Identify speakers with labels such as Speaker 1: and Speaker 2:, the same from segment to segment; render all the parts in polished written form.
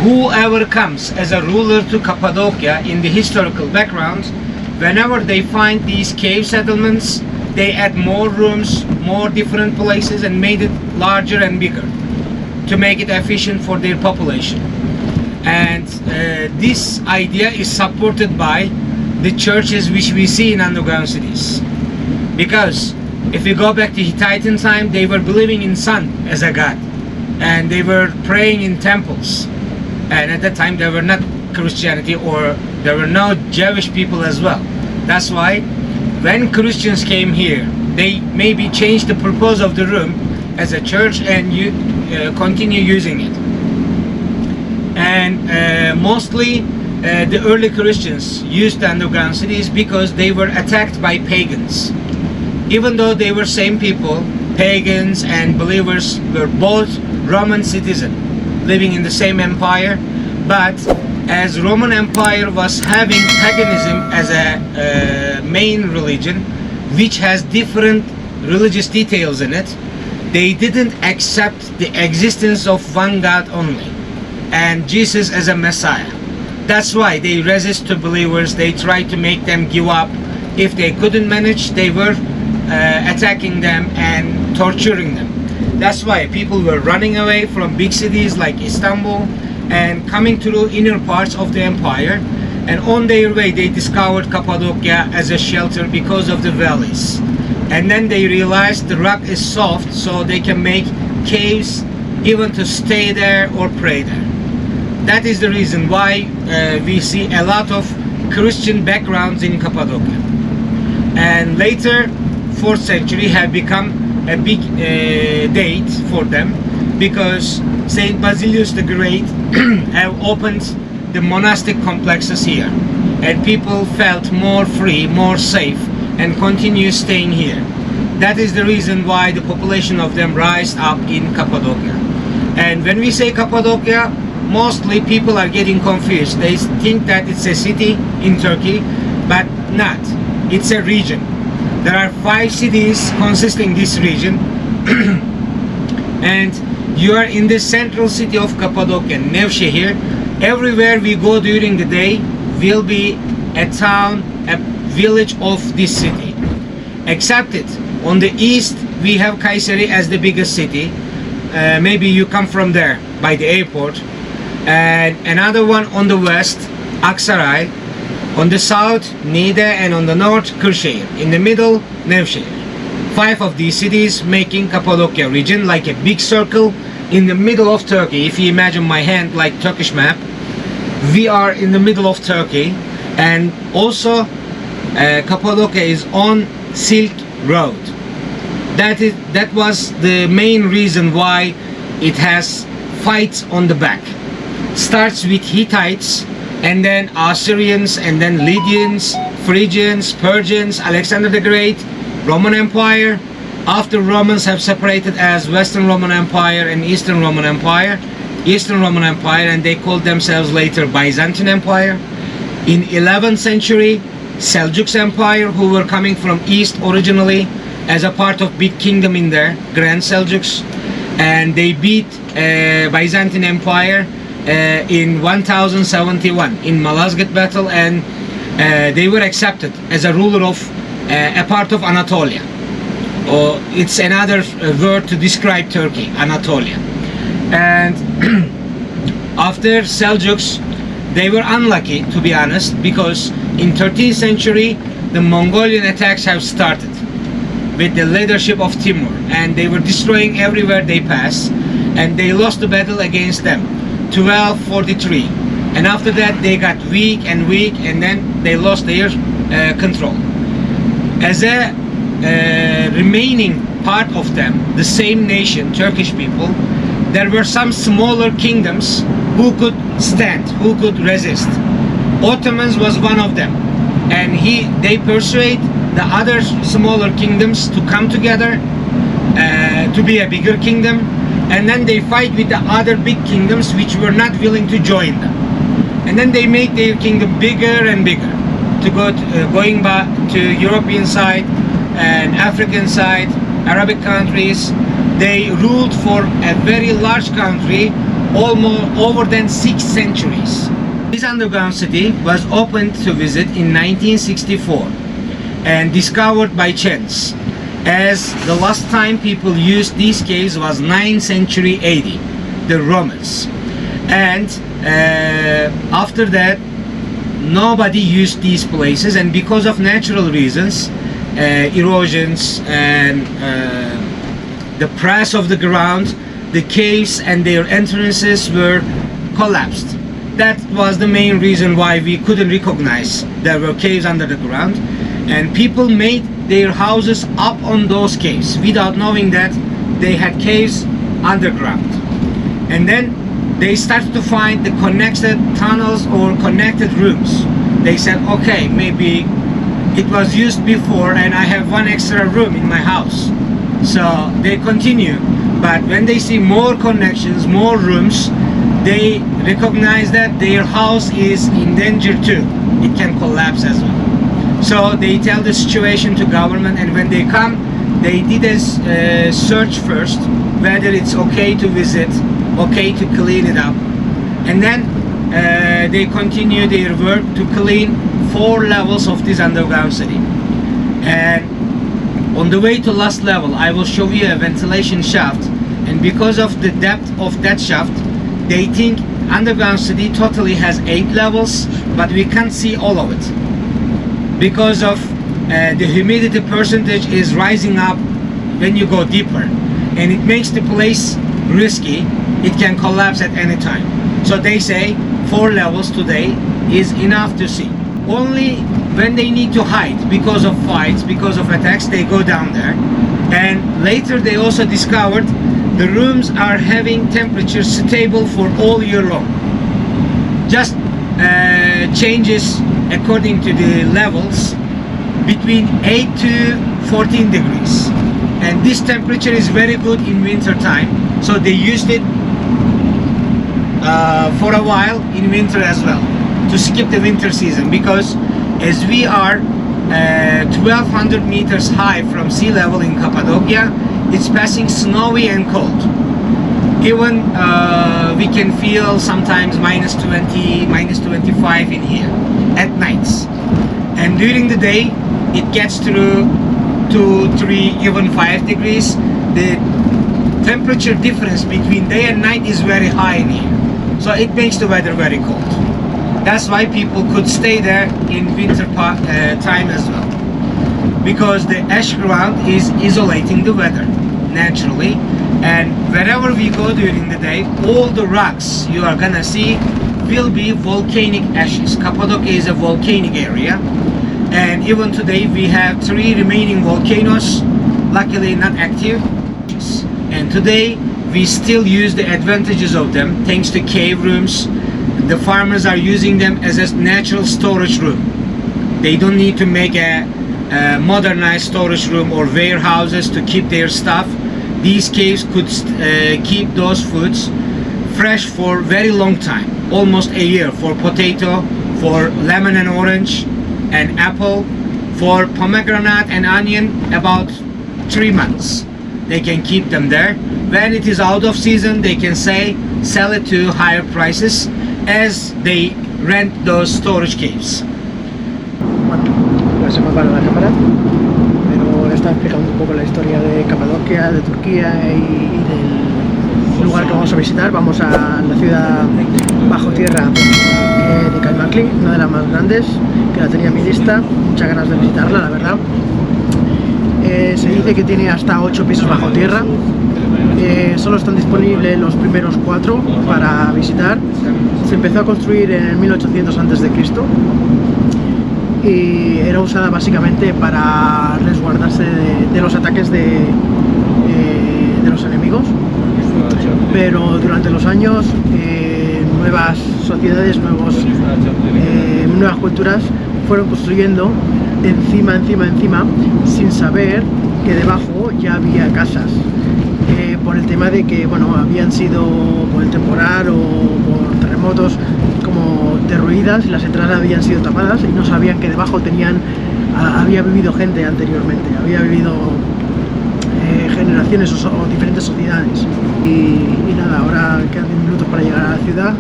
Speaker 1: whoever comes as a ruler to Cappadocia in the historical background, whenever they find these cave settlements, they add more rooms, more different places, and made it larger and bigger to make it efficient for their population. And this idea is supported by the churches which we see in underground cities. Because if we go back to Hittite time, they were believing in sun as a god, and they were praying in temples. And at that time there were not Christianity, or there were no Jewish people as well. That's why when Christians came here, they maybe changed the purpose of the room as a church and continue using it. And mostly the early Christians used the underground cities because they were attacked by pagans. Even though they were same people, pagans and believers were both Roman citizens living in the same empire, but as Roman Empire was having paganism as a main religion, which has different religious details in it, they didn't accept the existence of one God only and Jesus as a Messiah. That's why they resist to believers. They try to make them give up. If they couldn't manage, they were attacking them and torturing them. That's why people were running away from big cities like Istanbul and coming to the inner parts of the empire, and on their way they discovered Cappadocia as a shelter because of the valleys. And then they realized the rock is soft, so they can make caves even to stay there or pray there. That is the reason why we see a lot of Christian backgrounds in Cappadocia. And later 4th century have become a big date for them, because Saint Basilius the Great have opened the monastic complexes here, and people felt more free, more safe, and continue staying here. That is the reason why the population of them rise up in Cappadocia. And when we say Cappadocia, mostly people are getting confused. They think that it's a city in Turkey, but not. It's a region. There are 5 cities consisting this region, and you are in the central city of Cappadocia, Nevşehir. Everywhere we go during the day will be a town, a village of this city. Except it, on the east we have Kayseri as the biggest city. Maybe you come from there by the airport. And another one on the west, Aksaray. On the south, Niğde, and on the north, Kırşehir. In the middle, Nevşehir. 5 of these cities making Cappadocia region, like a big circle in the middle of Turkey. If you imagine my hand like Turkish map, we are in the middle of Turkey. And also Cappadocia is on Silk Road. That was the main reason why it has fights on the back. Starts with Hittites, and then Assyrians, and then Lydians, Phrygians, Persians, Alexander the Great, Roman Empire. After Romans have separated as Western Roman Empire and Eastern Roman Empire, and they called themselves later Byzantine Empire. In 11th century, Seljuk Empire, who were coming from east originally as a part of big kingdom in there, Grand Seljuks, and they beat Byzantine Empire in 1071 in Malazgirt battle, and they were accepted as a ruler of a part of Anatolia. Or it's another word to describe Turkey, Anatolia. And after Seljuks, they were unlucky, to be honest, because in 13th century the Mongolian attacks have started with the leadership of Timur, and they were destroying everywhere they passed, and they lost the battle against them 1243. And after that they got weak, and then they lost their control. As a remaining part of them, the same nation, Turkish people, there were some smaller kingdoms who could stand, who could resist. Ottomans was one of them, and they persuade the other smaller kingdoms to come together to be a bigger kingdom, and then they fight with the other big kingdoms which were not willing to join them, and then they make their kingdom bigger and bigger, to going back to European side and African side, Arabic countries. They ruled for a very large country almost over than 6 centuries. This underground city was opened to visit in 1964 and discovered by chance, as the last time people used these caves was 9th century AD, the Romans. And after that, nobody used these places, and because of natural reasons, erosions and the press of the ground, the caves and their entrances were collapsed. That was the main reason why we couldn't recognize there were caves under the ground, and people made their houses up on those caves without knowing that they had caves underground. And then they started to find the connected tunnels or connected rooms. They said, okay, maybe it was used before and I have one extra room in my house. So they continue, but when they see more connections, more rooms, they recognize that their house is in danger too. It can collapse as well. So they tell the situation to government, and when they come, they did a search first, whether it's okay to visit, okay to clean it up, and then they continue their work to clean 4 levels of this underground city. And on the way to last level, I will show you a ventilation shaft, and because of the depth of that shaft, they think underground city totally has 8 levels, but we can't see all of it because of the humidity percentage is rising up when you go deeper, and it makes the place risky. It can collapse at any time. So they say 4 levels today is enough to see. Only when they need to hide because of fights, because of attacks, they go down there. And later they also discovered the rooms are having temperatures stable for all year long. Just changes according to the levels between 8 to 14 degrees. And this temperature is very good in winter time. So they used it for a while in winter as well, to skip the winter season, because as we are 1200 meters high from sea level in Cappadocia, it's passing snowy and cold. Even we can feel sometimes minus 20, minus 25 in here at nights. And during the day, it gets through 2, 3, even 5 degrees. The temperature difference between day and night is very high in here. So it makes the weather very cold. That's why people could stay there in winter time as well, because the ash ground is isolating the weather naturally. And wherever we go during the day, all the rocks you are gonna see will be volcanic ashes. Cappadocia is a volcanic area, and even today we have 3 remaining volcanoes, luckily not active. And today we still use the advantages of them thanks to cave rooms. The farmers are using them as a natural storage room. They don't need to make a modernized storage room or warehouses to keep their stuff. These caves could keep those foods fresh for very long time, almost a year, for potato, for lemon and orange and apple, for pomegranate and onion, about 3 months. They can keep them there. When it is out of season, they can sell it to higher prices as they rent those storage caves.
Speaker 2: Bueno, ya se me para la cámara, pero le está explicando un poco la historia de Cappadocia, de Turquía y del lugar que vamos a visitar. Vamos a la ciudad bajo tierra de Kaymakli, una de las más grandes, que la tenía en mi lista, muchas ganas de visitarla, la verdad. Se dice que tiene hasta 8 pisos bajo tierra. Solo están disponibles los primeros 4 para visitar. Se empezó a construir en 1800 a.C. y era usada básicamente para resguardarse de los ataques de los enemigos. Pero durante los años nuevas sociedades, nuevas culturas fueron construyendo encima, sin saber que debajo ya había casas. Por el tema de que, bueno, habían sido por el temporal o por terremotos como derruidas y las entradas habían sido tapadas y no sabían que debajo había vivido gente anteriormente, había vivido generaciones o diferentes sociedades. Y nada, ahora quedan 10 minutos para llegar a la ciudad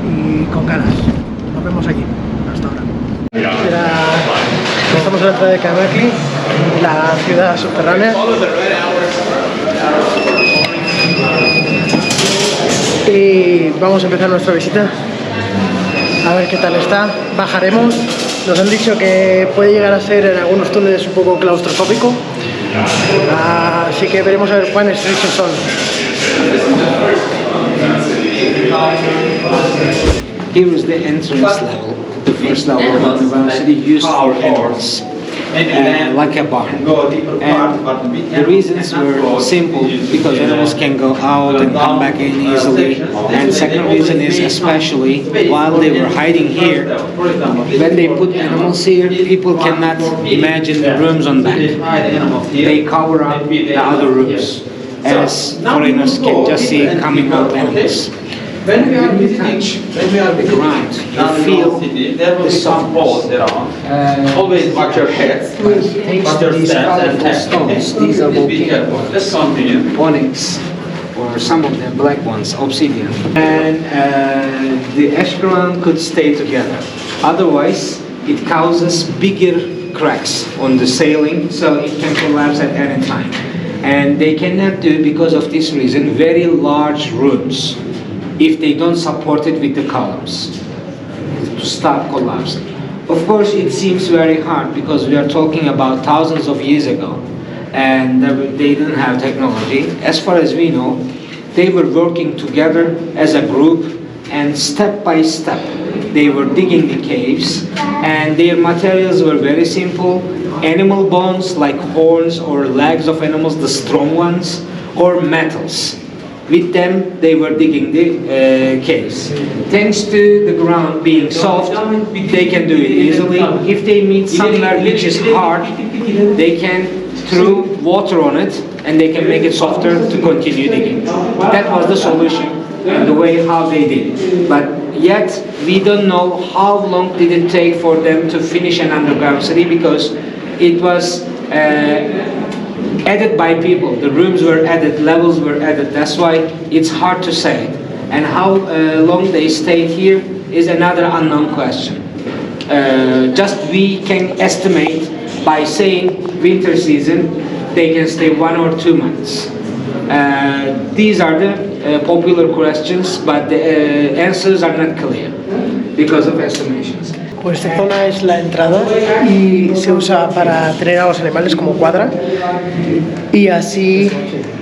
Speaker 2: y con ganas. Nos vemos allí. Hasta ahora. Estamos en la entrada de Kaymakli, la ciudad subterránea. Y vamos a empezar nuestra visita. A ver qué tal está. Bajaremos. Nos han dicho que puede llegar a ser en algunos túneles un poco claustrofóbico. Así que veremos a ver cuán estrechos son.
Speaker 1: Here is the entrance level, the first level of the university used for animals, like a barn. And the reasons were simple, because animals can go out and come back in easily. And second reason is especially while they were hiding here, when they put animals here, people cannot imagine the rooms on back. They cover up the other rooms, as foreigners can just see coming out animals. When you touch the ground, you feel the softness.
Speaker 3: Always watch your heads,
Speaker 1: Thanks to these colorful stones, these are volcanic ones, onyx, or some of them black ones, obsidian. And the ash ground could stay together. Otherwise, it causes bigger cracks on the ceiling, so it can collapse at any time. And they cannot do, because of this reason, very large rooms if they don't support it with the columns to stop collapsing. Of course, it seems very hard because we are talking about thousands of years ago, and they didn't have technology. As far as we know, they were working together as a group, and step by step they were digging the caves, and their materials were very simple: animal bones like horns or legs of animals, the strong ones, or metals. With them, they were digging the caves. Thanks to the ground being soft, they can do it easily. If they meet somewhere which is hard, they can throw water on it and they can make it softer to continue digging. That was the solution and the way how they did it. But yet, we don't know how long did it take for them to finish an underground city, because it was added by people. The rooms were added, levels were added. That's why it's hard to say. And how long they stayed here is another unknown question. Just we can estimate by saying winter season, they can stay 1 or 2 months. These are the popular questions, but the answers are not clear because of estimations.
Speaker 2: Pues esta zona es la entrada y se usa para tener a los animales como cuadra, y así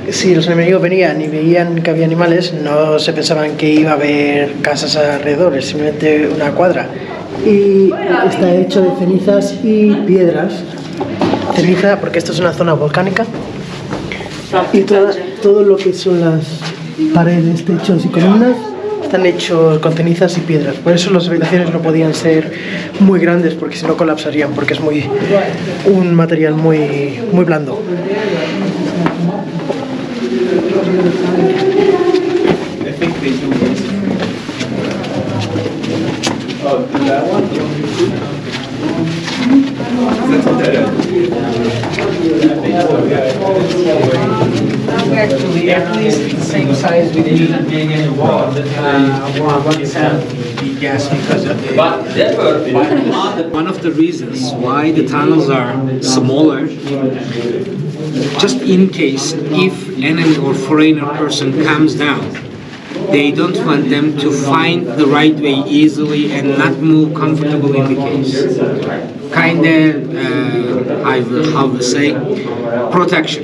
Speaker 2: si los enemigos venían y veían que había animales, no se pensaban que iba a haber casas alrededor, es simplemente una cuadra. Y está hecho de cenizas y piedras. Ceniza porque esto es una zona volcánica, y todo lo que son las paredes, techos y columnas están hechos con cenizas y piedras. Por eso las habitaciones no podían ser muy grandes, porque si no colapsarían, porque es un material muy blando.
Speaker 1: Actually, at least the same size with the gas, because of the one of the reasons why the tunnels are smaller, just in case if enemy or foreigner person comes down, they don't want them to find the right way easily and not move comfortable in the caves. How to say, protection.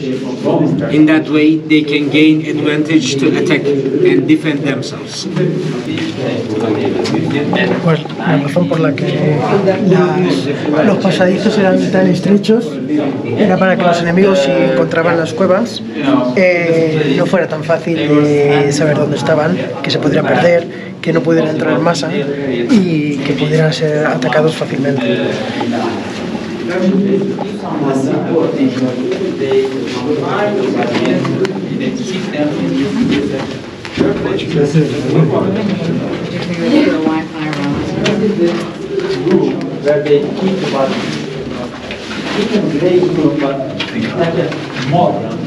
Speaker 1: In that way, they can gain advantage to attack and defend themselves.
Speaker 2: Pues la razón por la que los pasadizos eran tan estrechos era para que los enemigos, si encontraban las cuevas, no fuera tan fácil saber dónde estaban, que se pudieran perder, que no pudieran entrar en masa y que pudieran ser atacados fácilmente.
Speaker 3: Where they keep the body. Even today, but modern.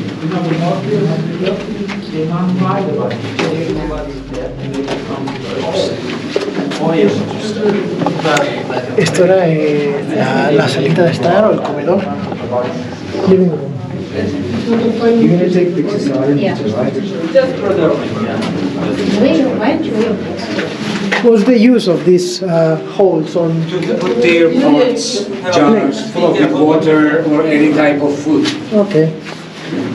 Speaker 2: Esto era la salita de estar o el comedor. Living room.
Speaker 4: You're gonna take pictures, so I didn't pictures, right?
Speaker 2: What's the use of these holes on?
Speaker 1: To put their pots, jars full of with water or any type of food.
Speaker 2: Ok.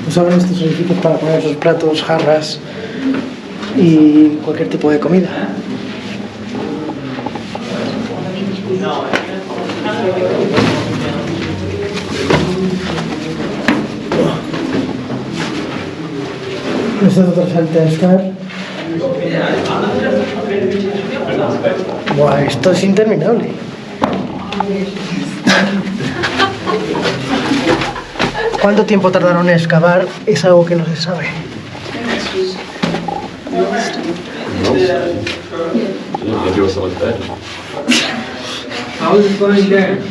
Speaker 2: Usaban estos edificios para poner sus platos, jarras y cualquier tipo de comida. Esta es otra salita de estar. Buah, esto es interminable. ¿Cuánto tiempo tardaron en excavar? Es algo que no se sabe.
Speaker 1: How is it going there?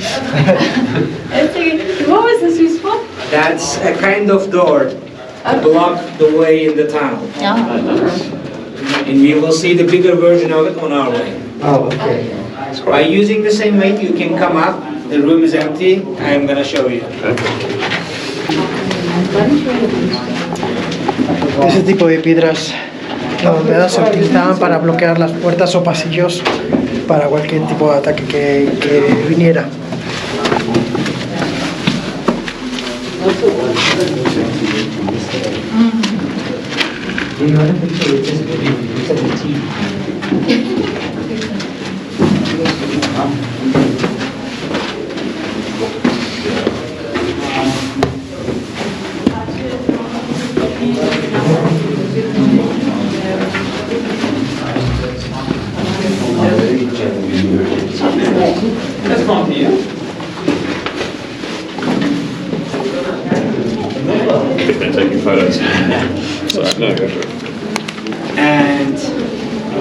Speaker 5: What was this used for?
Speaker 1: That's a kind of door to block the way in the tunnel. And we will see the bigger version of it on our way.
Speaker 4: Oh, okay.
Speaker 1: By using the same way, you can come up. The room is empty. I'm gonna show you.
Speaker 2: Ese tipo de piedras redondeadas se utilizaban para bloquear las puertas o pasillos para cualquier tipo de ataque que viniera.
Speaker 3: Let's come here.
Speaker 6: They're taking photos. So, no, go for it.
Speaker 1: And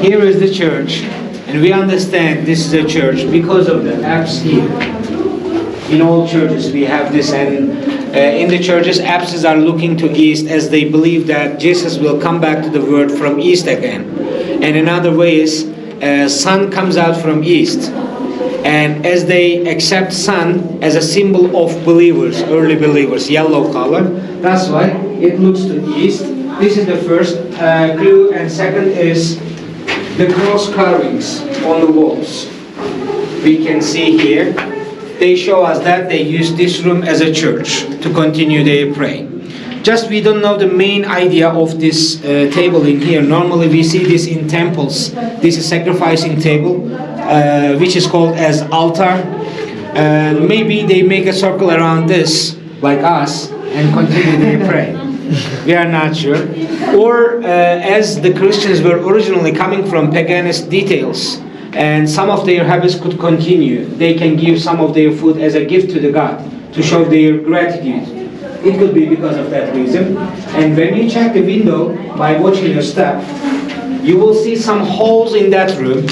Speaker 1: here is the church. And we understand this is a church because of the apse here. In all churches we have this, and in the churches apses are looking to east as they believe that Jesus will come back to the world from east again. And another way is sun comes out from east. And as they accept sun as a symbol of believers, early believers, yellow color, that's why it looks to the east. This is the first clue, and second is the cross carvings on the walls. We can see here, they show us that they use this room as a church to continue their praying. Just we don't know the main idea of this table in here. Normally we see this in temples. This is sacrificing table, which is called as altar. Maybe they make a circle around this, like us, and continue their praying. We are not sure. Or as the Christians were originally coming from paganist details, and some of their habits could continue, they can give some of their food as a gift to the God to show their gratitude. It could be because of that reason. And when you check the window by watching your step, you will see some holes in that room,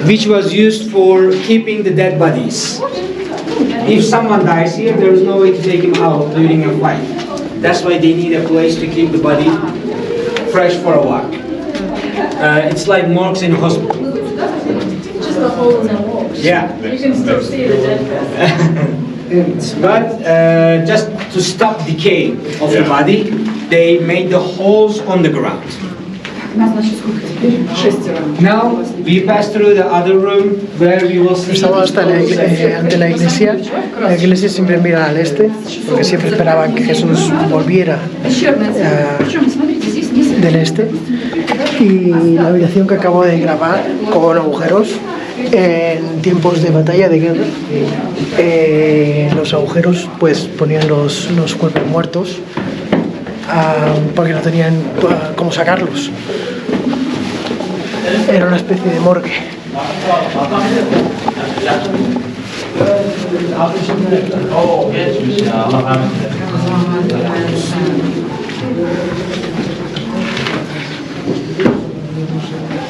Speaker 1: which was used for keeping the dead bodies. If someone dies here, there is no way to take him out during a flight. That's why they need a place to keep the body fresh for a while. It's like morgues in a hospital.
Speaker 5: Just a hole in the wall.
Speaker 1: Yeah.
Speaker 5: You can still see the dead person.
Speaker 1: But just to stop decay of the body, they made the holes on the ground. Now we pass through the other room where we will see.
Speaker 2: Estamos ante la iglesia. La iglesia siempre mira al este, porque siempre esperaban que Jesús volviera del este. Y la habitación que acabo de grabar con agujeros en tiempos de batalla de guerra, los agujeros pues ponían los cuerpos muertos porque no tenían cómo sacarlos. Era una especie de morgue.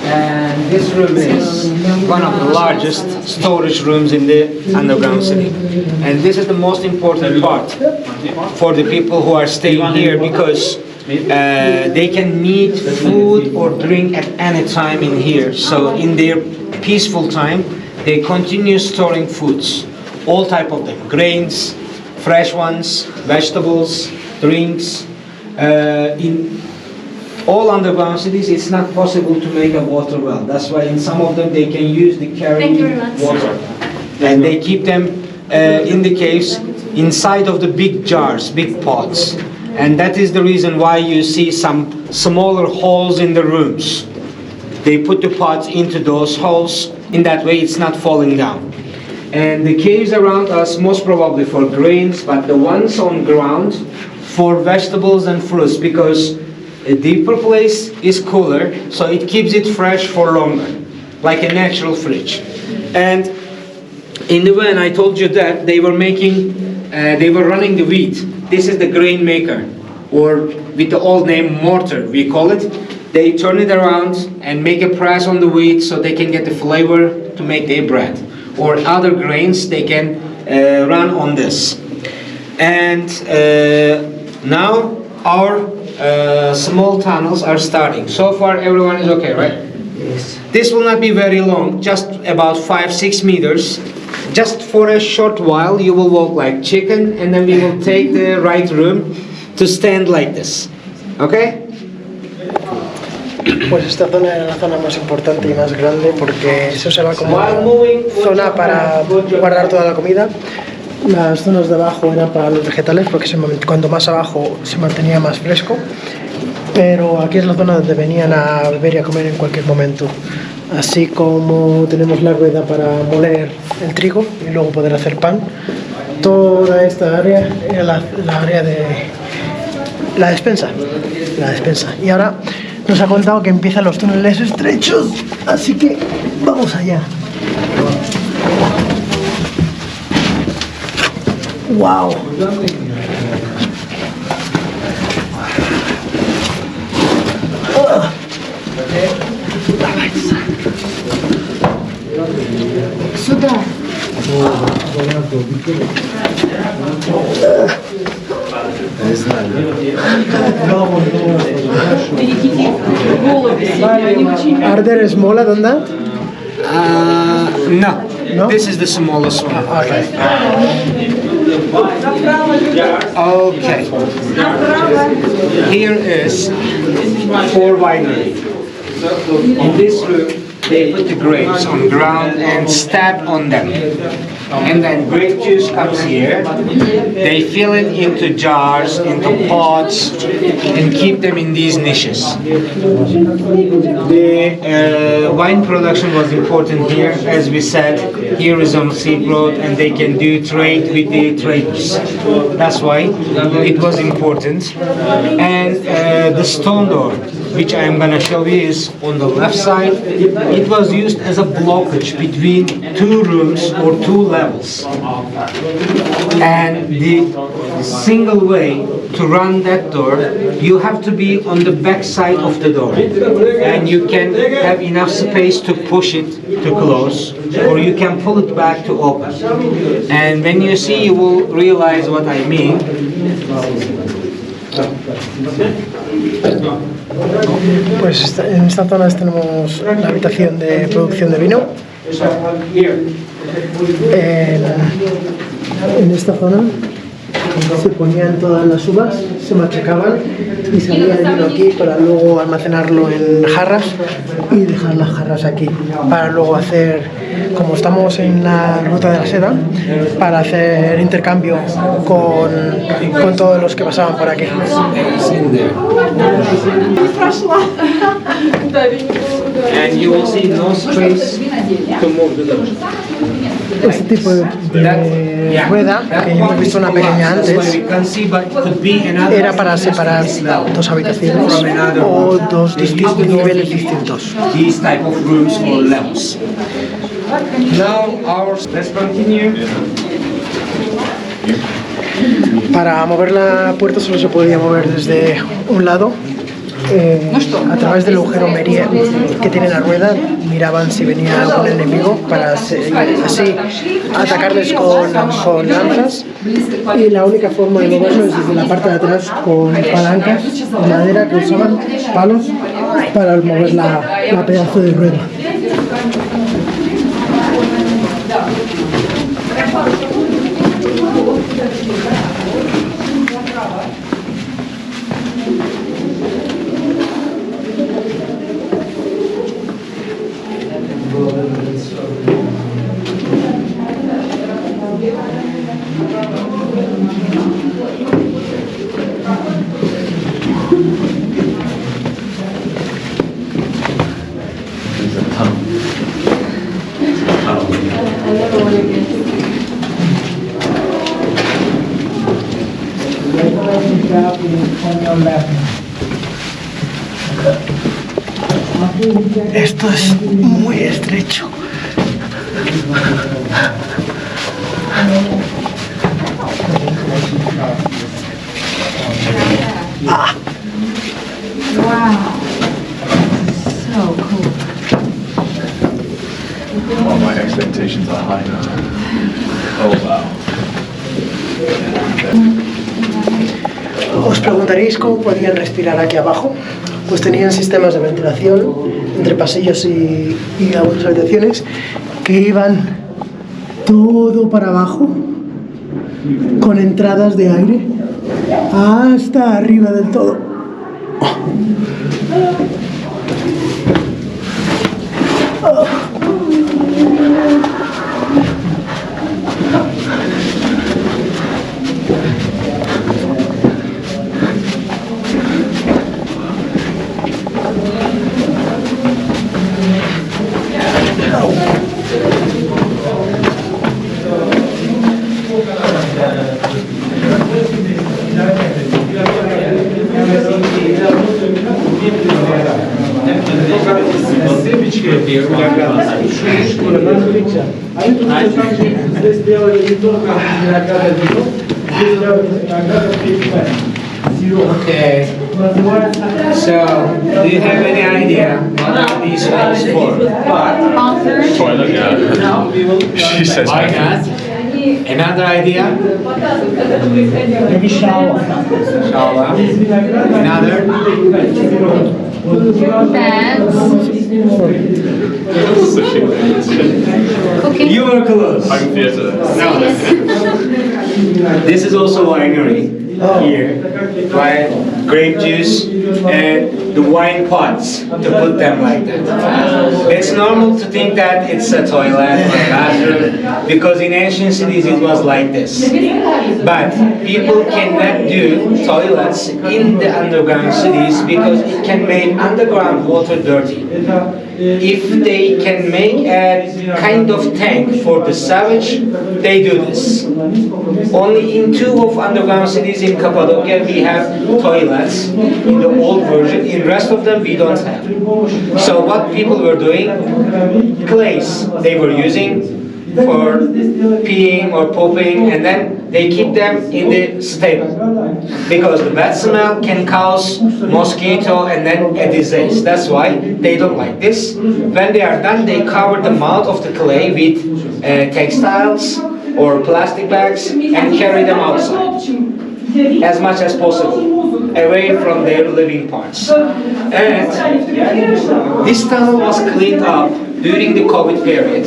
Speaker 1: And This room is one of the largest storage rooms in the underground city. And this is the most important part for the people who are staying here, because they can need food or drink at any time in here. So in their peaceful time, they continue storing foods, all type of them, grains, fresh ones, vegetables, drinks. In all underground cities, it's not possible to make a water well. That's why in some of them they can use the carrying water. And they keep them in the caves inside of the big jars, big pots. And that is the reason why you see some smaller holes in the rooms. They put the pots into those holes. In that way it's not falling down. And the caves around us most probably for grains, but the ones on ground for vegetables and fruits, because a deeper place is cooler, so it keeps it fresh for longer, like a natural fridge. And in the van I told you that they were running the wheat. This is the grain maker, or with the old name mortar we call it. They turn it around and make a press on the wheat so they can get the flavor to make their bread. Or other grains they can run on this. And now our small tunnels are starting. So far everyone is okay, right? Yes. This will not be very long, just about 5-6 meters. Just for a short while you will walk like chicken, and then we will take the right room to stand like this. Okay?
Speaker 2: Pues esta zona era la zona más importante y más grande, porque se usaba como zona para guardar toda la comida. Las zonas de abajo eran para los vegetales, porque cuanto más abajo se mantenía más fresco. Pero aquí es la zona donde venían a beber y a comer en cualquier momento. Así como tenemos la rueda para moler el trigo y luego poder hacer pan. Toda esta área era la área de la despensa. Y ahora nos ha contado que empiezan los túneles estrechos, así que vamos allá. ¡Wow!
Speaker 5: Сюда.
Speaker 2: Are there smaller than that?
Speaker 1: No. This is the smallest one.
Speaker 2: Okay.
Speaker 1: Okay. Here is 4 winery. In this room, they put the grapes on ground and stab on them. And then grape juice comes here. They fill it into jars, into pots, and keep them in these niches. The wine production was important here. As we said, here is on Silk Road, and they can do trade with the traders. That's why it was important. And the stone door, which I am going to show you, is on the left side. It was used as a blockage between 2 rooms or 2 levels. And the single way to run that door, you have to be on the back side of the door. And you can have enough space to push it to close, or you can pull it back to open. And when you see, you will realize what I mean.
Speaker 2: Pues en esta zona tenemos la habitación de producción de vino. En esta zona se ponían todas las uvas, se machacaban y salía el vino aquí para luego almacenarlo en jarras y dejar las jarras aquí para luego hacer, como estamos en la ruta de la seda, para hacer intercambio con todos los que pasaban por aquí.
Speaker 1: And you will see no space to move the door.
Speaker 2: Este tipo de rueda, que hemos visto una pequeña antes, era para separar 2 habitaciones o 2 niveles distintos.
Speaker 1: These type of rooms or levels. Now let's continue.
Speaker 2: Para mover la puerta solo se podía mover desde un lado, a través del agujero que tiene la rueda, miraban si venía algún enemigo para así atacarles con lanzas, y la única forma de moverlo es desde la parte de atrás con palancas de madera que usaban, palos, para mover la pedazo de rueda. Esto es muy estrecho.
Speaker 6: Oh, my expectations are high now. Oh, wow.
Speaker 2: Os preguntaréis cómo podían respirar aquí abajo. Pues tenían sistemas de ventilación entre pasillos y algunas habitaciones que iban todo para abajo, con entradas de aire hasta arriba del todo.
Speaker 1: Okay, so do you have any idea what are these things for?
Speaker 6: Toilet, yeah. She says
Speaker 1: Why not? Another idea?
Speaker 2: Maybe shower.
Speaker 1: Shower. Another? You were close.
Speaker 6: I'm theatre.
Speaker 1: No. This is also winery here, right? Grape juice and the wine pots to put them like that. It's normal to think that it's a toilet or a bathroom because in ancient cities it was like this. But people cannot do toilets in the underground cities because it can make underground water dirty. If they can make a kind of tank for the sewage, they do this. Only in 2 of underground cities in Cappadocia we have toilets in the old version. In rest of them we don't have. So what people were doing, clays they were using for peeing or pooping, and then they keep them in the stable because the bad smell can cause mosquito and then a disease. That's why they don't like this. When they are done, they cover the mouth of the clay with textiles or plastic bags and carry them outside as much as possible, away from their living parts. And this tunnel was cleaned up during the COVID period,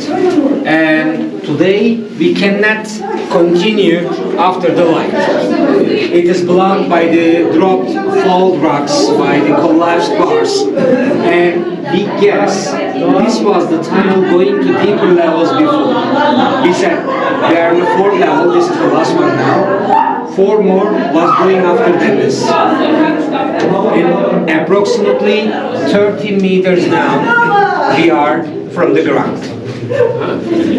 Speaker 1: and today we cannot continue after the light. It is blocked by the dropped fall rocks, by the collapsed bars, and we guess this was the tunnel going to deeper levels before. We said we are on the 4th level, this is the last one now. 4 more was going after this. In approximately 30 meters now, we are from the ground.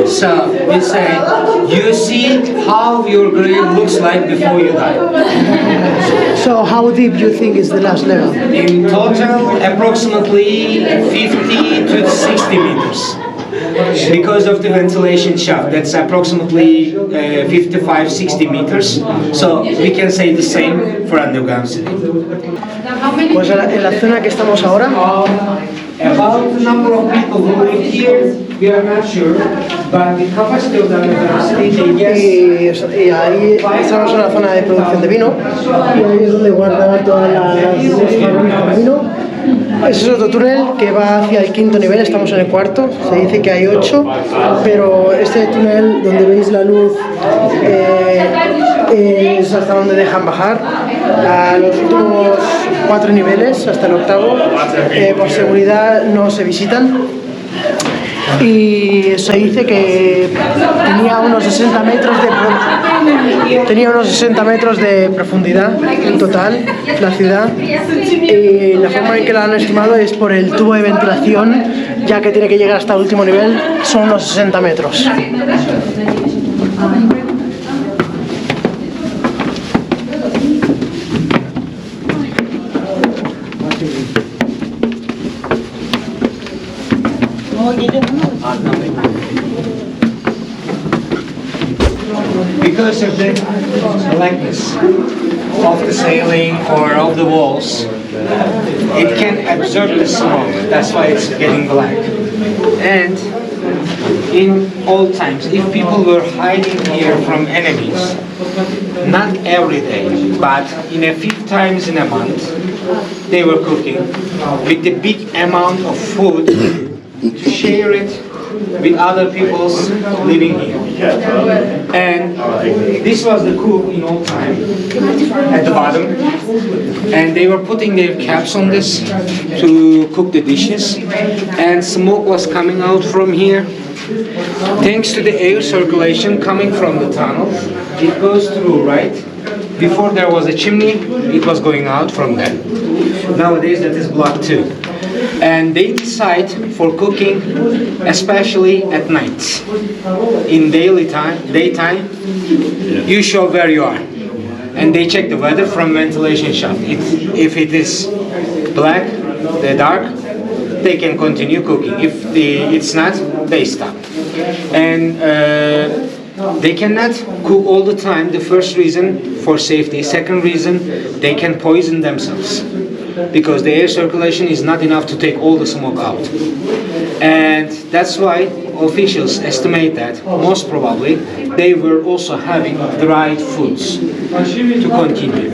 Speaker 1: So we say, you see how your grave looks like before you die.
Speaker 2: So how deep do you think is the last level?
Speaker 1: In total, approximately 50 to 60 meters. because of the ventilation shaft. That's approximately 55-60 meters. So we can say the same for underground city.
Speaker 2: Pues en la zona que estamos ahora,
Speaker 1: About the number of people who live here, we are not sure, but the capacity of the underground city, they guess.
Speaker 2: y ahí estamos en la zona de producción de vino, y ahí es donde guardan todas las barricas de vino. Ese es otro túnel que va hacia el quinto nivel, estamos en el cuarto, se dice que hay 8, pero este túnel donde veis la luz es hasta donde dejan bajar. A los últimos 4 niveles, hasta el octavo, por seguridad no se visitan. Y se dice que tenía unos 60 metros de profundidad en total la ciudad, y la forma en que la han estimado es por el tubo de ventilación, ya que tiene que llegar hasta el último nivel, son unos 60 metros.
Speaker 1: Because of the blackness of the ceiling or of the walls, it can absorb the smoke. That's why it's getting black. And in old times, if people were hiding here from enemies, not every day, but in a few times in a month, they were cooking with the big amount of food to share it with other peoples living here. And this was the cook in old time at the bottom, and they were putting their caps on this to cook the dishes, and smoke was coming out from here. Thanks to the air circulation coming from the tunnel, it goes through, right? Before there was a chimney, it was going out from there. Nowadays that is blocked too. And they decide for cooking, especially at night. In daytime, you show where you are. And they check the weather from ventilation shaft. If it is black, the dark, they can continue cooking. If it's not, they stop. And they cannot cook all the time. The first reason, for safety. Second reason, they can poison themselves, because the air circulation is not enough to take all the smoke out. And that's why officials estimate that most probably they were also having dried foods to continue.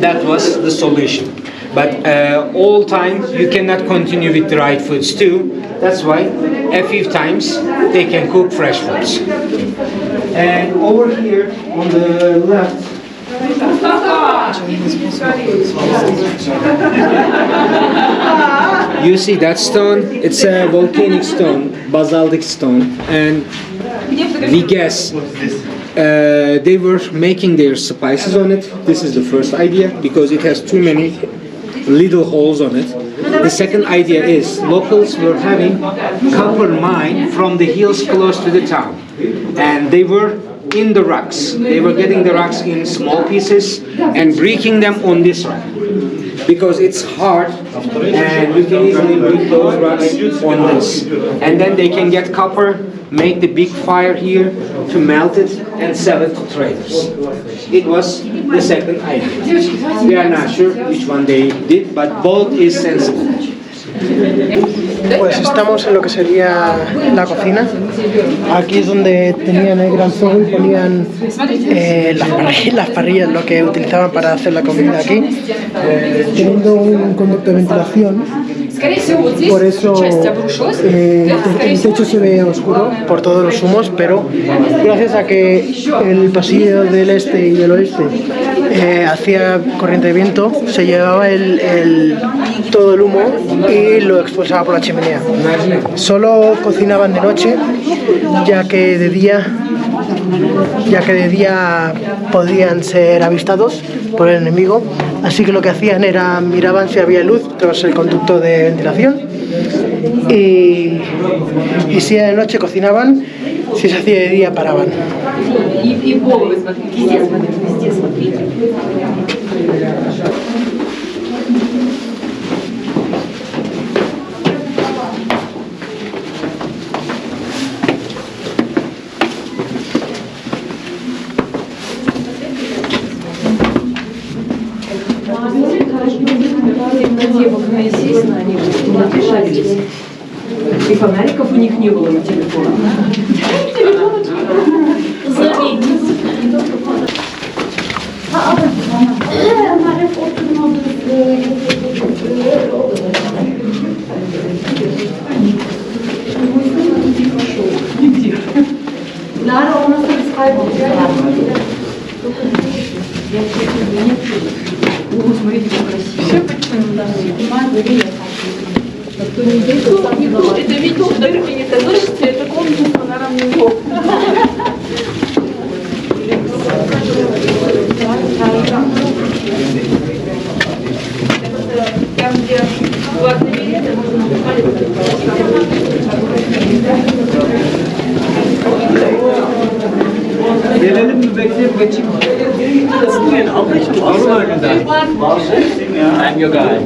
Speaker 1: That was the solution. But all time you cannot continue with dried foods too. That's why a few times they can cook fresh foods. And over here on the left, you see that stone? It's a volcanic stone, basaltic stone, and we guess they were making their spices on it. This is the first idea, because it has too many little holes on it. The second idea is locals were having copper mine from the hills close to the town, and they were in the rocks. They were getting the rocks in small pieces and breaking them on this rock, because it's hard and you can easily break those rocks on this. And then they can get copper, make the big fire here to melt it and sell it to traders. It was the second idea. We are not sure which one they did, but both is sensible.
Speaker 2: Pues estamos en lo que sería la cocina. Aquí es donde tenían el gran fuego y ponían las parrillas, lo que utilizaban para hacer la comida aquí, teniendo un conducto de ventilación. Por eso el techo se ve oscuro por todos los humos, pero gracias a que el pasillo del este y del oeste hacía corriente de viento, se llevaba todo el humo y lo expulsaba por la chimenea. Solo cocinaban de noche, ya que de día podían ser avistados por el enemigo, así que lo que hacían era miraban si había luz tras el conducto de ventilación, y si era de noche cocinaban, si se hacía de día paraban.
Speaker 7: Напишитесь. И фонариков у них не было на телефонах.
Speaker 5: Lara, у нас есть хайбол.
Speaker 7: О, смотрите, как красиво.
Speaker 5: Все почему, да. Это видео в Туркии, это слышите, это комната с панорамным окном. Там, где платные билеты, можно
Speaker 3: Gelelim mi bekleyip geçeyim mi? Buyurun ablacığım. Alın önünden. I'm your guy.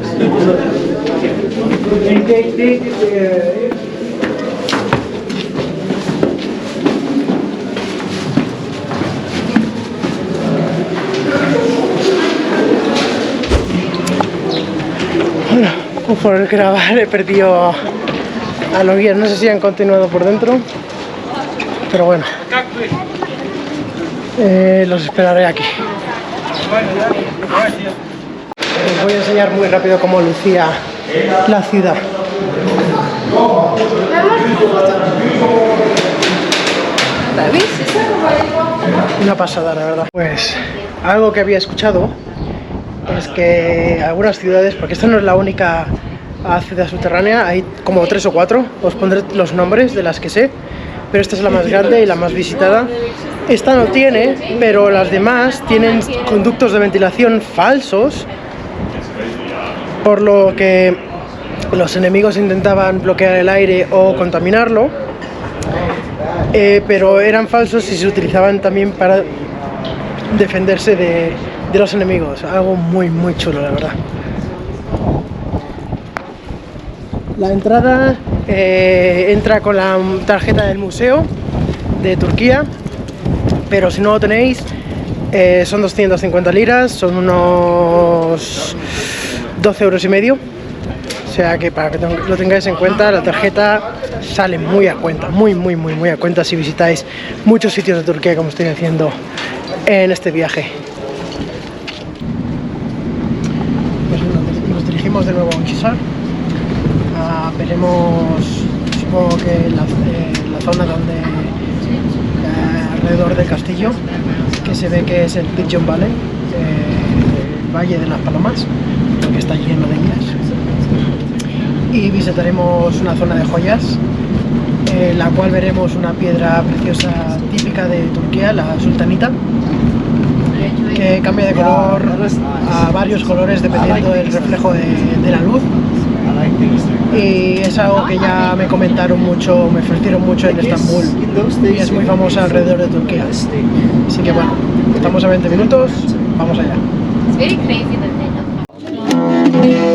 Speaker 2: Bueno, por grabar he perdido a los guías, no sé si han continuado por dentro, pero bueno, los esperaré aquí. Os voy a enseñar muy rápido cómo lucía la ciudad. Una pasada, la verdad. Pues algo que había escuchado es que algunas ciudades, porque esta no es la única ciudad subterránea, hay como 3 o 4, os pondré los nombres de las que sé, pero esta es la más grande y la más visitada. Esta no tiene, pero las demás tienen conductos de ventilación falsos, por lo que los enemigos intentaban bloquear el aire o contaminarlo, pero eran falsos y se utilizaban también para defenderse de los enemigos. Algo muy chulo, la verdad. La entrada entra con la tarjeta del museo de Turquía, pero si no lo tenéis son 250 liras, son unos 12 euros y medio. O sea que para que lo tengáis en cuenta, la tarjeta sale muy a cuenta, muy a cuenta si visitáis muchos sitios de Turquía, como estoy haciendo en este viaje. Pues nos dirigimos de nuevo a Chisar. Veremos, supongo que la zona donde alrededor del castillo, que se ve que es el Pigeon Valley, el Valle de las Palomas, que está lleno de ellas. Y visitaremos una zona de joyas, en la cual veremos una piedra preciosa típica de Turquía, la sultanita, que cambia de color a varios colores dependiendo del reflejo de la luz. Y es algo que ya me comentaron mucho, me ofrecieron mucho en Estambul, y es muy famosa alrededor de Turquía. Así que bueno, estamos a 20 minutos, vamos allá.
Speaker 5: It's very crazy that they don't.